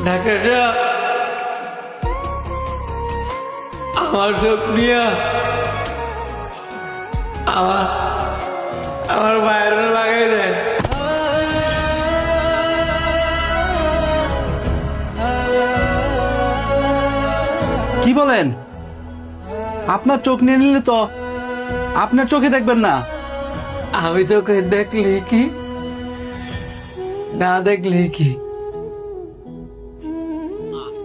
ঢাকাটা আমার চোখ নিয়ে আমার আমার বাইরে লাগাই দেয়। কি বলেন? আপনার চোখ নিয়ে নিলে তো আপনার চোখে দেখবেন না। আমি চোখে দেখলি কি না দেখলি কি,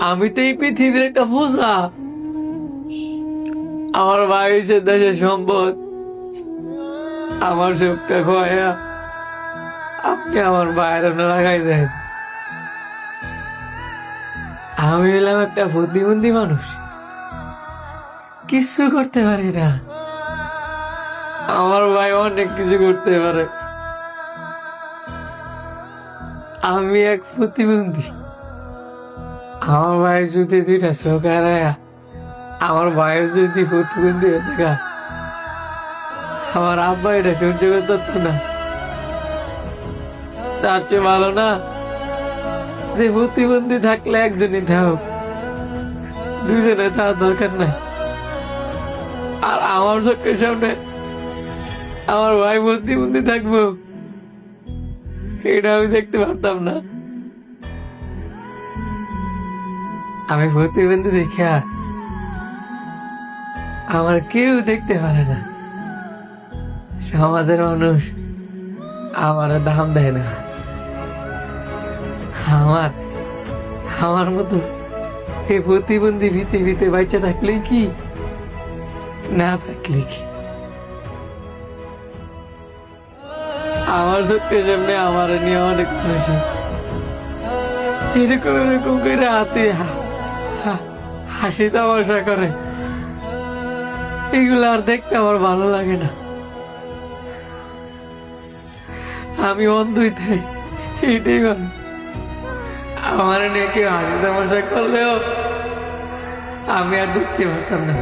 আমি তো এই পৃথিবীর একটা বোঝা। আমার ভাই হচ্ছে দেশের সম্পদ, আমার চোখটা খোয়া আপনি আমার বাইরে লাগাই দেন। আমি হলাম একটা বুদ্ধিমন্তী মানুষ, কিছু করতে পারি না। আমার ভাই অনেক কিছু করতে পারে। আমি এক প্রতিবন্ধী। আমার ভাই যদি দুইটা চোখ হারায়, আমার ভাইয়ের যদি প্রতিবন্ধী হয়েছে গা, আমার আব্বা এটা সহ্য করতে পারতো না। তার চেয়ে ভালো না যে প্রতিবন্ধী থাকলে একজনই থাক, দুজনে থাকার দরকার নাই। আর আমার চোখের সামনে আমার ভাই প্রতিবন্ধী থাকবো, এটা আমি দেখতে পারতাম না। আমি প্রতিবন্ধী দেখা আমার কেউ দেখতে পারে না, সমাজের মানুষ আমার দাম দেয় না। আমার আমার মতো এই প্রতিবন্ধী পৃথিবীতে বাচ্চা থাকলে কি না থাকলে কি, আমার চোখের সামনে আমার নিয়ে অনেক মানুষ এরকম এরকম করে হাতে হাসি তামাশা করে, এগুলো আর দেখতে আমার ভালো লাগে না। আমি অন্ধই তাই এইটাই ভালো। আমার নিয়ে কেউ হাসি তামাশা করলেও আমি আর দেখতে পারতাম না।